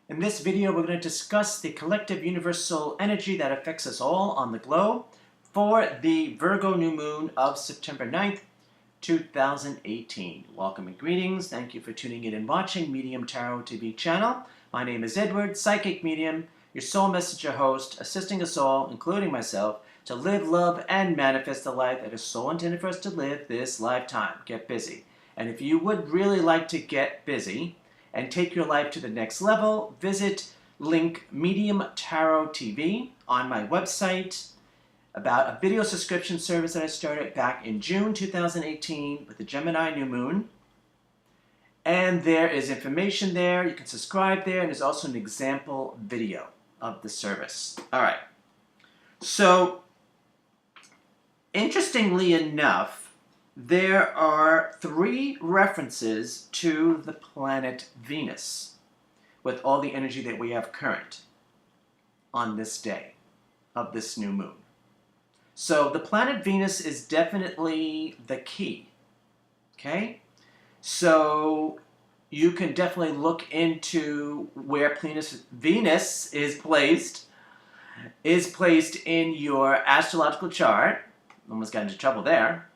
In this video, we're going to discuss the collective universal energy that affects us all on the globe for the Virgo new moon of September 9th, 2018. Welcome and greetings. Thank you for tuning in and watching Medium Tarot TV channel. My name is Edward, Psychic Medium, your soul messenger host, assisting us all, including myself, to live, love, and manifest the life that is so intended for us to live this lifetime. Get busy. And if you would really like to get busy and take your life to the next level, visit link Medium Tarot TV on my website about a video subscription service that I started back in June 2018 with the Gemini new moon. And there is information there. You can subscribe there, and there's also an example video of the service. All right. So, interestingly enough, there are 3 references to the planet Venus with all the energy that we have current on this day of this new moon. So the planet Venus is definitely the key, okay? So you can definitely look into where Venus is placed in your astrological chart. Almost got into trouble there.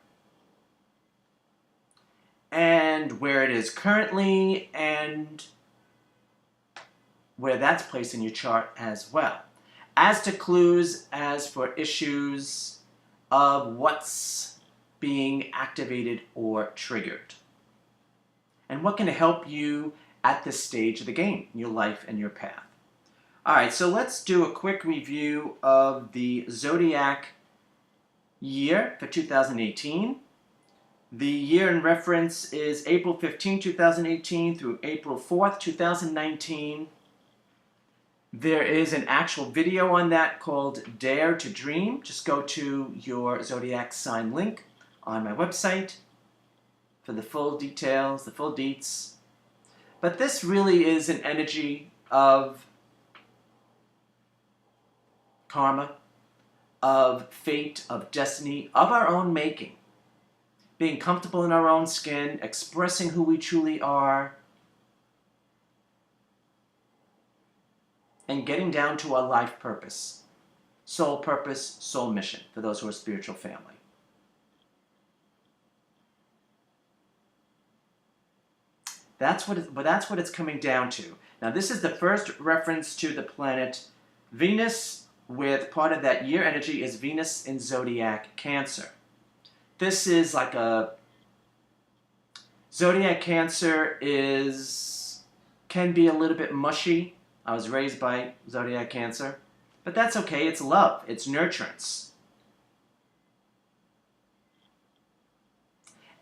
And where it is currently, and where that's placed in your chart as well. As to clues as for issues of what's being activated or triggered. And what can help you at this stage of the game, your life and your path. Alright, so let's do a quick review of the Zodiac year for 2018. The year in reference is April 15, 2018 through April 4th, 2019. There is an actual video on that called Dare to Dream. Just go to your Zodiac sign link on my website for the full details, the full deets. But this really is an energy of karma, of fate, of destiny, of our own making. Being comfortable in our own skin, expressing who we truly are, and getting down to our life purpose, soul mission, for those who are spiritual family. That's what it's coming down to. Now, this is the first reference to the planet Venus, with part of that year energy is Venus in Zodiac Cancer. This is like a Zodiac Cancer can be a little bit mushy. I was raised by Zodiac Cancer, but that's okay. It's love. It's nurturance.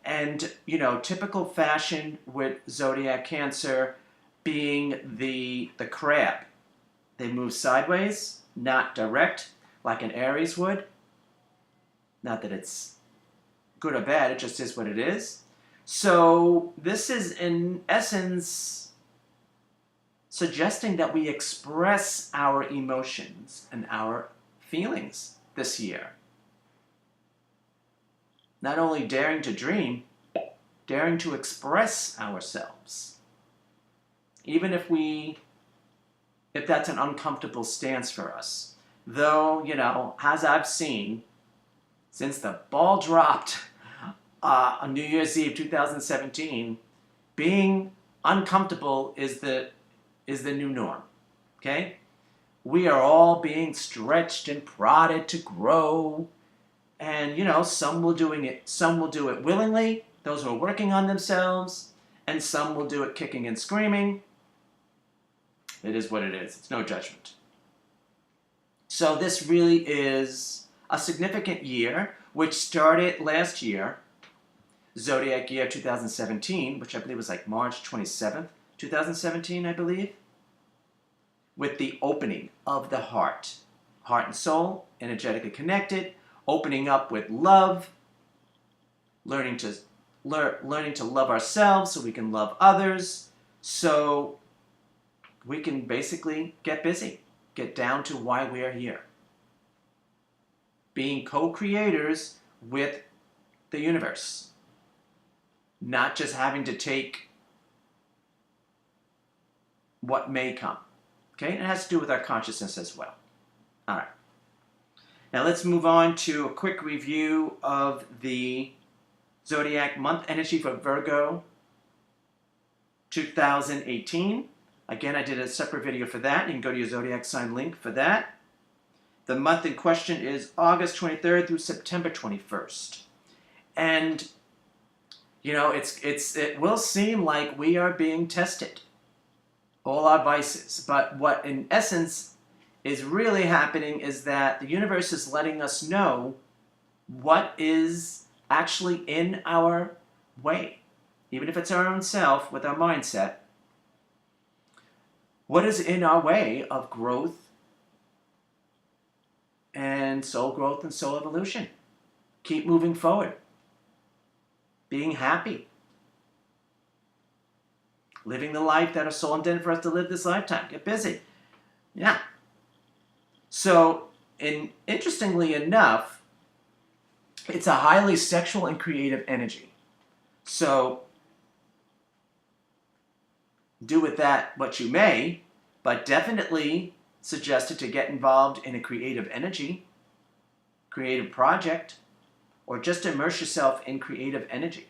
And, you know, typical fashion with Zodiac Cancer being the crab. They move sideways, not direct, like an Aries would. Not that it's good or bad, it just is what it is. So this is in essence suggesting that we express our emotions and our feelings this year. Not only daring to dream, daring to express ourselves. Even if that's an uncomfortable stance for us. Though, you know, as I've seen, since the ball dropped on New Year's Eve 2017, being uncomfortable is the new norm, okay? We are all being stretched and prodded to grow, and, you know, some will do it willingly, those who are working on themselves, and some will do it kicking and screaming. It is what it is. It's no judgment. So this really is a significant year, which started last year, Zodiac year 2017, which I believe was like March 27th, 2017, I believe, with the opening of the heart. Heart and soul, energetically connected, opening up with love, learning to love ourselves so we can love others, so we can basically get busy, get down to why we are here. Being co-creators with the universe. Not just having to take what may come. Okay, and it has to do with our consciousness as well. All right. Now let's move on to a quick review of the Zodiac month energy for Virgo 2018. Again, I did a separate video for that. You can go to your Zodiac sign link for that. The month in question is August 23rd through September 21st. And, you know, it will seem like we are being tested. All our vices. But what in essence is really happening is that the universe is letting us know what is actually in our way. Even if it's our own self with our mindset. What is in our way of growth and soul evolution? Keep moving forward. Being happy. Living the life that our soul intended for us to live this lifetime. Get busy. Yeah. So, interestingly enough, it's a highly sexual and creative energy. So, do with that what you may, but definitely suggested to get involved in a creative energy, creative project, or just immerse yourself in creative energy.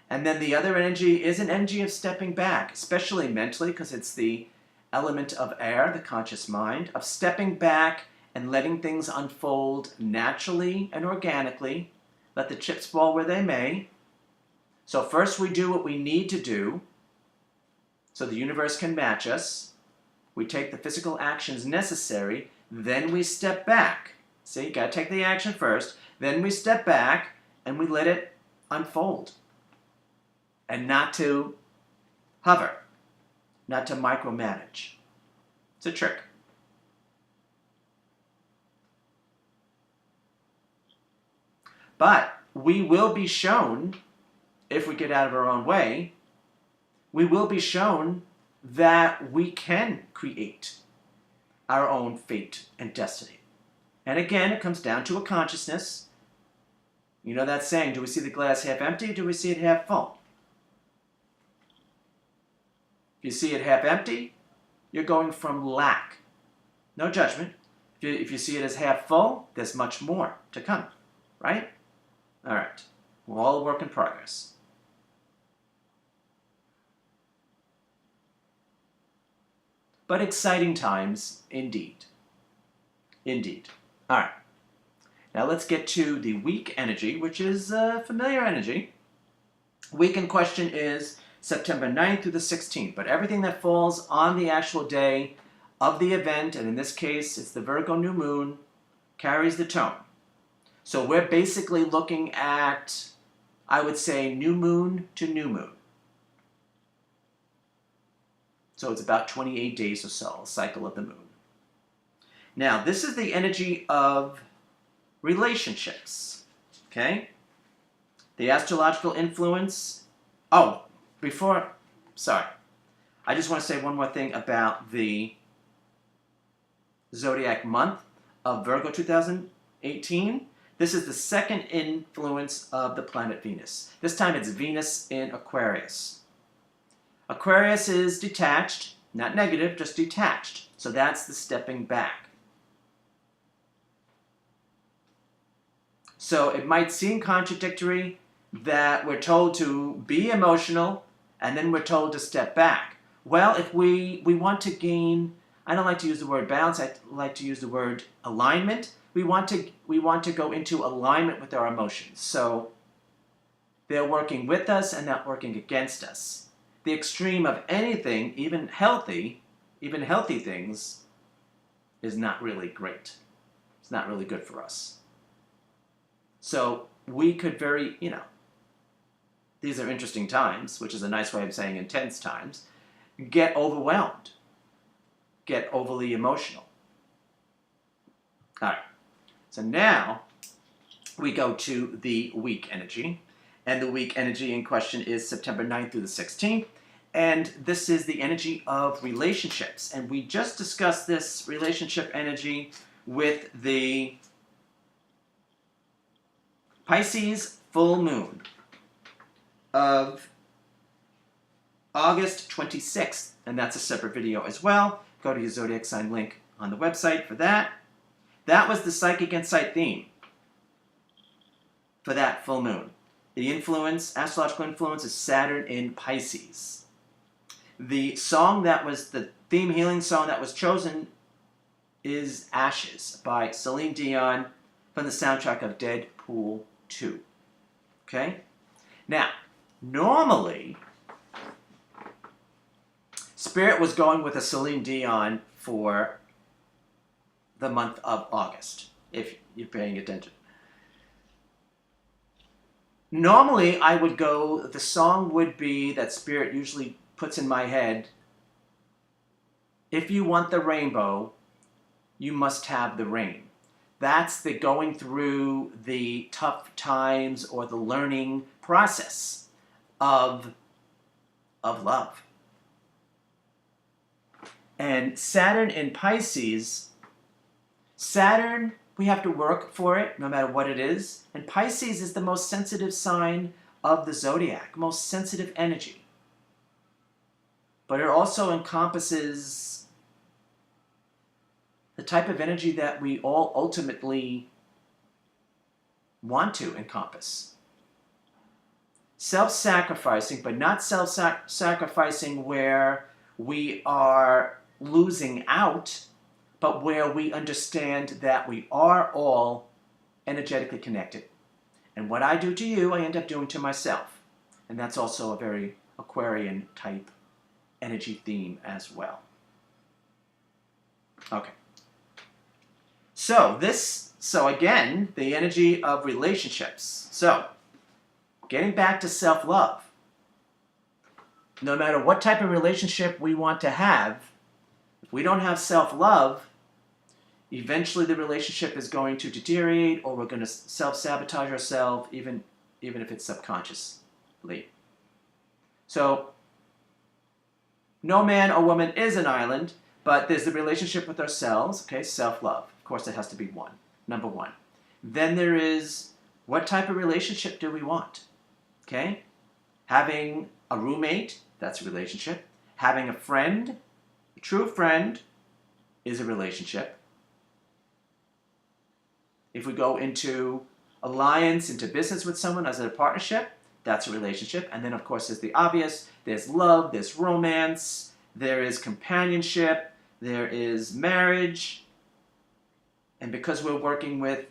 And then the other energy is an energy of stepping back, especially mentally, because it's the element of air, the conscious mind, of stepping back and letting things unfold naturally and organically. Let the chips fall where they may. So first we do what we need to do so the universe can match us. We take the physical actions necessary, then we step back. See, you got to take the action first. Then we step back and we let it unfold. And not to hover, not to micromanage. It's a trick. But we will be shown, if we get out of our own way, we will be shown that we can create our own fate and destiny. And again, it comes down to a consciousness. You know that saying, do we see the glass half empty or do we see it half full? If you see it half empty, you're going from lack. No judgment. If you see it as half full, there's much more to come, right? All right. We're all a work in progress. But exciting times, indeed. Indeed. All right. Now let's get to the week energy, which is familiar energy. Week in question is September 9th through the 16th, but everything that falls on the actual day of the event, and in this case, it's the Virgo new moon, carries the tone. So we're basically looking at, I would say, new moon to new moon. So it's about 28 days or so, a cycle of the moon. Now, this is the energy of relationships, okay? The astrological influence. Oh, sorry. I just want to say one more thing about the Zodiac month of Virgo 2018. This is the second influence of the planet Venus. This time it's Venus in Aquarius. Aquarius is detached, not negative, just detached. So that's the stepping back. So it might seem contradictory that we're told to be emotional and then we're told to step back. Well, if we want to gain, I don't like to use the word balance, I like to use the word alignment. We want to go into alignment with our emotions. So they're working with us and not working against us. The extreme of anything, even healthy things, is not really great. It's not really good for us. So we could these are interesting times, which is a nice way of saying intense times, get overwhelmed, get overly emotional. All right, so now we go to the week energy, and the week energy in question is September 9th through the 16th, and this is the energy of relationships, and we just discussed this relationship energy with the Pisces full moon of August 26th, and that's a separate video as well. Go to your zodiac sign link on the website for that. That was the Psychic Insight theme for that full moon. The influence, astrological influence, is Saturn in Pisces. The song that was the theme healing song that was chosen is Ashes by Celine Dion from the soundtrack of Deadpool 2. Okay? Now, normally, Spirit was going with a Celine Dion for the month of August, if you're paying attention. Normally, I would go, the song would be that Spirit usually puts in my head, if you want the rainbow, you must have the rain. That's the going through the tough times or the learning process of love. And Saturn in Pisces, Saturn, we have to work for it no matter what it is. And Pisces is the most sensitive sign of the zodiac, most sensitive energy. But it also encompasses the type of energy that we all ultimately want to encompass. Self-sacrificing, but not self-sacrificing where we are losing out, but where we understand that we are all energetically connected. And what I do to you, I end up doing to myself. And that's also a very Aquarian type energy theme as well. Okay. So again, the energy of relationships. So, getting back to self-love. No matter what type of relationship we want to have, if we don't have self-love, eventually the relationship is going to deteriorate, or we're going to self-sabotage ourselves, even if it's subconsciously. So, no man or woman is an island, but there's the relationship with ourselves, okay, self-love. Of course, it has to be number one. Then there is, what type of relationship do we want? Okay? Having a roommate, that's a relationship. Having a friend, a true friend, is a relationship. If we go into alliance, into business with someone as a partnership, that's a relationship. And then, of course, there's the obvious. There's love, there's romance, there is companionship, there is marriage. And because we're working with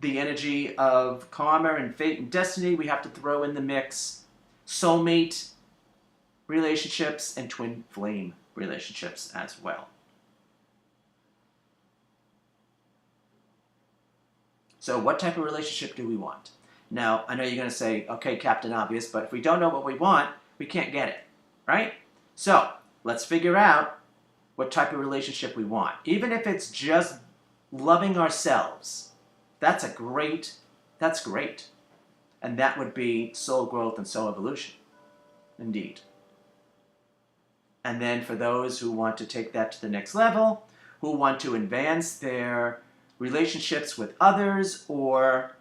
the energy of karma and fate and destiny, we have to throw in the mix soulmate relationships and twin flame relationships as well. So what type of relationship do we want? Now, I know you're going to say, okay, Captain Obvious, but if we don't know what we want, we can't get it, right? So let's figure out what type of relationship we want. Even if it's just loving ourselves, that's great. And that would be soul growth and soul evolution, indeed. And then for those who want to take that to the next level, who want to advance their relationships with others or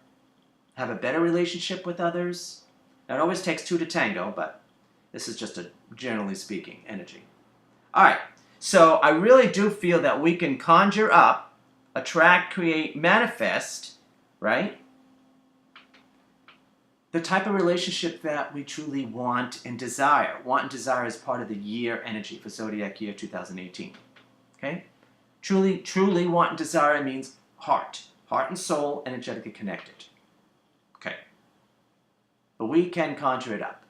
have a better relationship with others. Now, it always takes two to tango, but this is just a generally speaking energy. All right, so I really do feel that we can conjure up, attract, create, manifest, right? The type of relationship that we truly want and desire. Want and desire is part of the year energy for Zodiac year 2018. Okay? Truly want and desire means heart and soul, energetically connected. Okay. But we can conjure it up.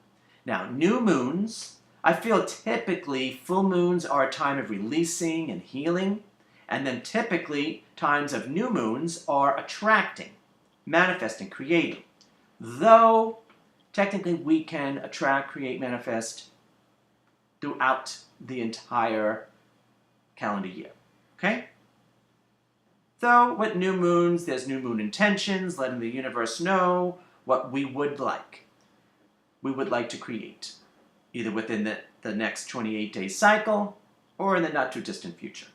Now, new moons, I feel typically full moons are a time of releasing and healing. And then typically, times of new moons are attracting, manifesting, creating. Though, technically, we can attract, create, manifest throughout the entire calendar year. Okay? Though, with new moons, there's new moon intentions, letting the universe know what we would like. We would like to create, either within the next 28-day cycle or in the not-too-distant future.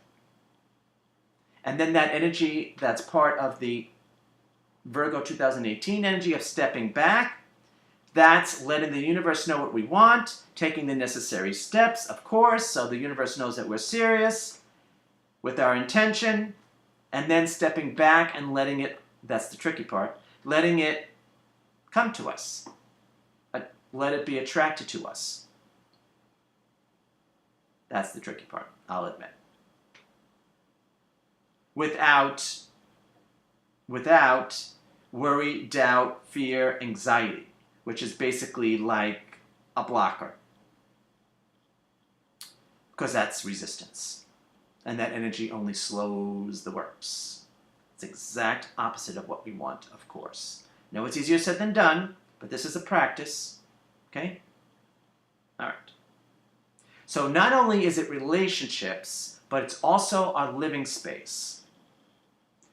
And then that energy that's part of the Virgo 2018 energy of stepping back, That's letting the universe know what we want, taking the necessary steps, of course, so the universe knows that we're serious with our intention, and then stepping back and letting it, that's the tricky part, letting it come to us. Let it be attracted to us. That's the tricky part, I'll admit. Without worry, doubt, fear, anxiety, which is basically like a blocker. Because that's resistance. And that energy only slows the works. It's the exact opposite of what we want, of course. No, it's easier said than done, but this is a practice. Okay? All right. So not only is it relationships, but it's also our living space.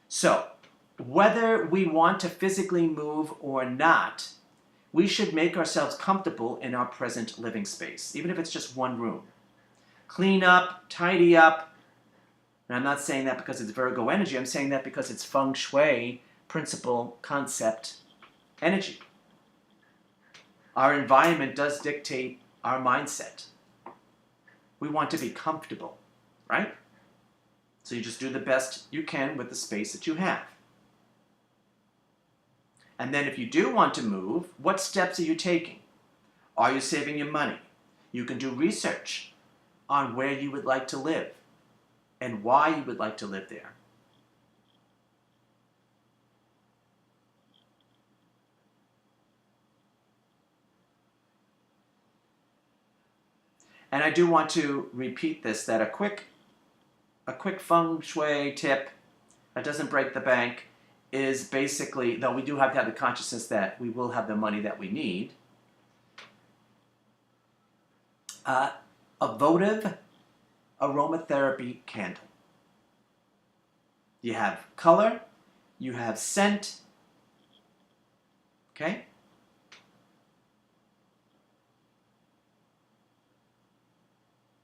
So, whether we want to physically move or not, we should make ourselves comfortable in our present living space, even if it's just one room. Clean up, tidy up. And I'm not saying that because it's Virgo energy. I'm saying that because it's feng shui principle, concept, energy. Our environment does dictate our mindset. We want to be comfortable, right? So you just do the best you can with the space that you have. And then if you do want to move, what steps are you taking? Are you saving your money? You can do research on where you would like to live and why you would like to live there. And I do want to repeat this, that a quick feng shui tip that doesn't break the bank is basically, though we do have to have the consciousness that we will have the money that we need, a votive aromatherapy candle. You have color, you have scent, okay?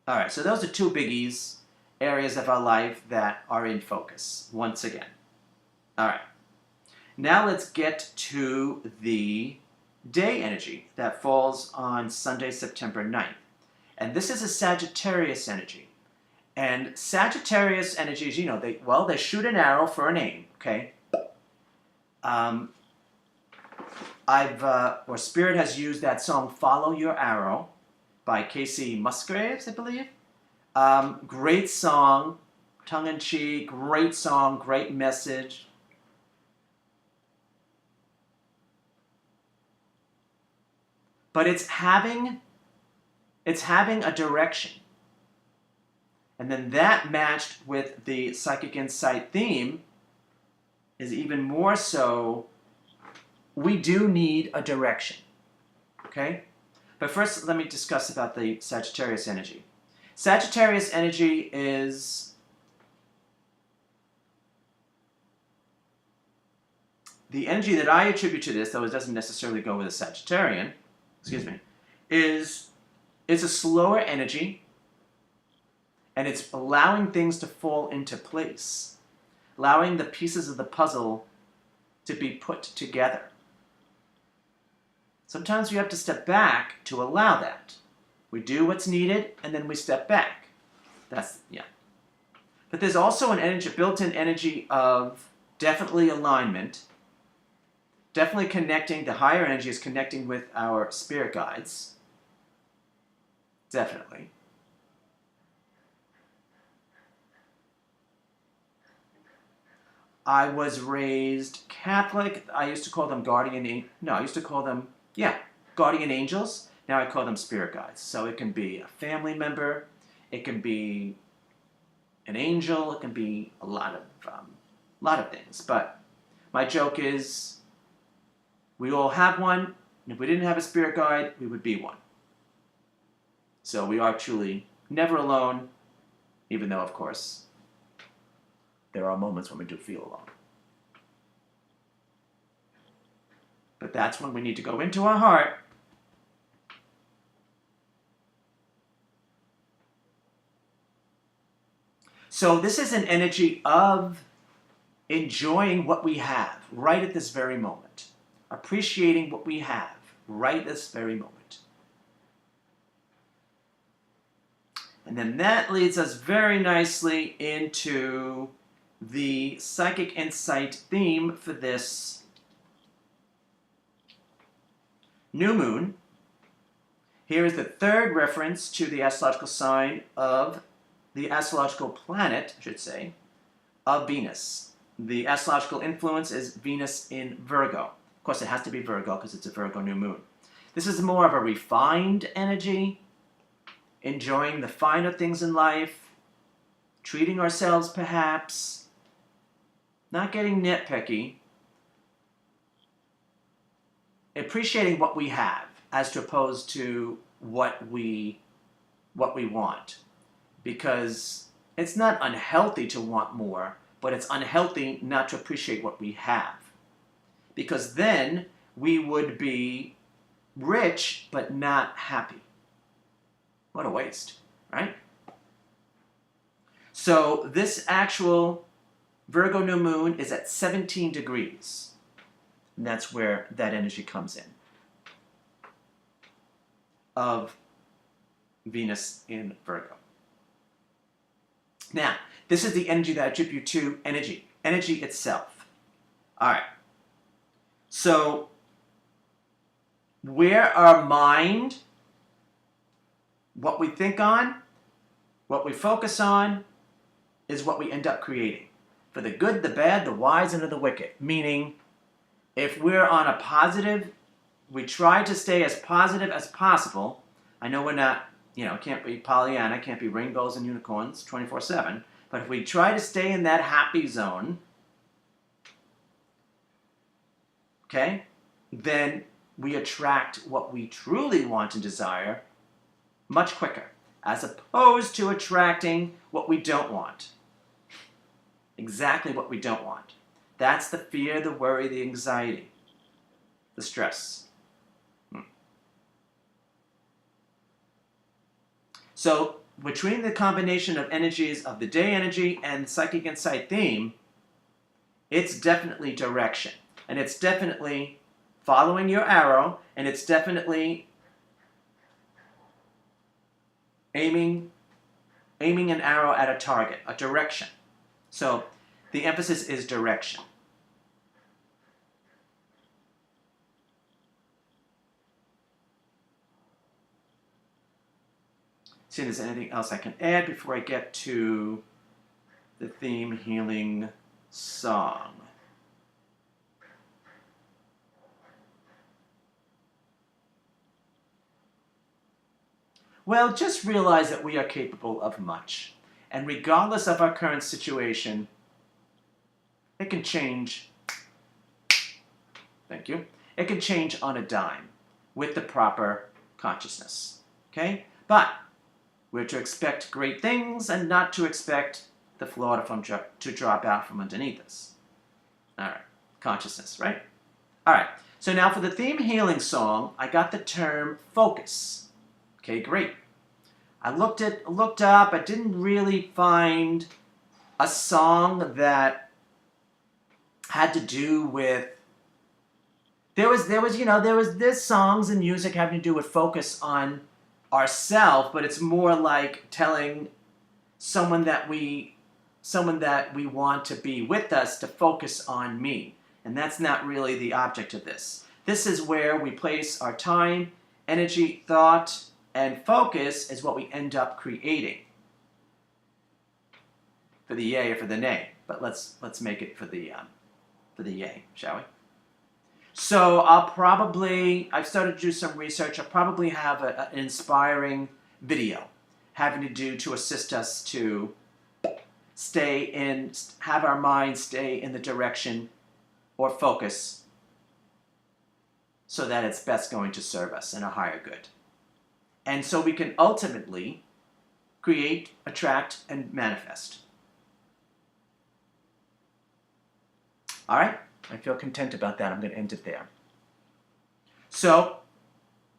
All right, so those are two biggies, areas of our life that are in focus, once again. All right, now let's get to the day energy that falls on Sunday, September 9th. And this is a Sagittarius energy. And Sagittarius energies, you know, they shoot an arrow for an aim, okay? Spirit has used that song, Follow Your Arrow, by Casey Musgraves, I believe. Great song, tongue-in-cheek, great song, great message. But it's having a direction. And then that matched with the psychic insight theme is even more so, we do need a direction, okay? But first, let me discuss about the Sagittarius energy. Sagittarius energy is the energy that I attribute to this, though it doesn't necessarily go with a Sagittarian, is it's a slower energy, and it's allowing things to fall into place, allowing the pieces of the puzzle to be put together. Sometimes we have to step back to allow that. We do what's needed, and then we step back. But there's also an energy, built-in energy of definitely alignment, definitely connecting. The higher energy is connecting with our spirit guides. Definitely. I was raised Catholic. I used to call them guardian angels. Now I call them spirit guides. So it can be a family member, it can be an angel, it can be a lot of things. But my joke is, we all have one, and if we didn't have a spirit guide, we would be one. So we are truly never alone, even though, of course, there are moments when we do feel alone. But that's when we need to go into our heart So this is an energy of enjoying what we have right at this very moment, appreciating what we have, right this very moment. And then that leads us very nicely into the psychic insight theme for this new moon. Here is the third reference to the astrological sign of the astrological planet, I should say, of Venus. The astrological influence is Venus in Virgo. Of course, it has to be Virgo because it's a Virgo new moon. This is more of a refined energy, enjoying the finer things in life, treating ourselves perhaps, not getting nitpicky, appreciating what we have as opposed to what we want. Because it's not unhealthy to want more, but it's unhealthy not to appreciate what we have. Because then we would be rich but not happy. What a waste, right? So this actual Virgo new moon is at 17 degrees. And that's where that energy comes in. Of Venus in Virgo. Now, this is the energy that I attribute to energy itself. All right. So, where our mind, what we think on, what we focus on, is what we end up creating. For the good, the bad, the wise, and the wicked. Meaning, if we're on a positive, we try to stay as positive as possible. I know we're not, can't be Pollyanna, can't be rainbows and unicorns 24/7. But if we try to stay in that happy zone, okay, then we attract what we truly want and desire much quicker, as opposed to attracting what we don't want. Exactly what we don't want. That's the fear, the worry, the anxiety, the stress. So, between the combination of energies of the day energy and the psychic insight theme, it's definitely direction. And it's definitely following your arrow, and it's definitely aiming an arrow at a target, a direction. So the emphasis is direction. See if there's anything else I can add before I get to the theme healing song. Well, just realize that we are capable of much. And regardless of our current situation, it can change. Thank you. It can change on a dime with the proper consciousness. Okay? But we're to expect great things and not to expect the floor to drop out from underneath us. All right. Consciousness, right? All right. So now for the theme healing song, I got the term focus. Okay, great. I looked up. I didn't really find a song that had to do with. There's songs and music having to do with focus on ourselves, but it's more like telling someone that we want to be with us to focus on me, and that's not really the object of this. This is where we place our time, energy, thought. And focus is what we end up creating. For the yay or for the nay. But let's make it for the yay, shall we? So I've started to do some research. I'll probably have an inspiring video having to assist us to have our mind stay in the direction or focus so that it's best going to serve us in a higher good. And so we can ultimately create, attract, and manifest. All right? I feel content about that. I'm going to end it there. So,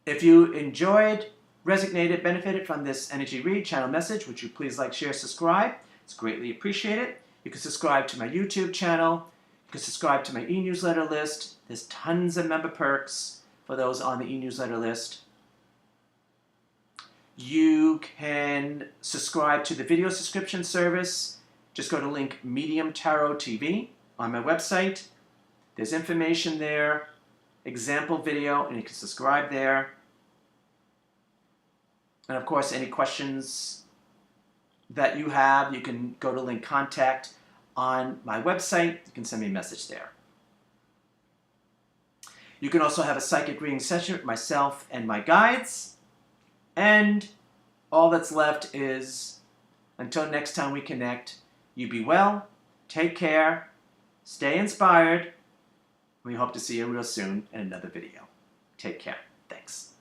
if you enjoyed, resonated, benefited from this energy read channel message, would you please like, share, subscribe? It's greatly appreciated. You can subscribe to my YouTube channel. You can subscribe to my e-newsletter list. There's tons of member perks. for those on the e-newsletter list. You can subscribe to the video subscription service. Just go to link Medium Tarot TV on my website. There's information there, example video, and you can subscribe there. And of course, any questions that you have, you can go to link Contact on my website. You can send me a message there. You can also have a psychic reading session with myself and my guides. And all that's left is, until next time we connect, you be well, take care, stay inspired. We hope to see you real soon in another video. Take care. Thanks.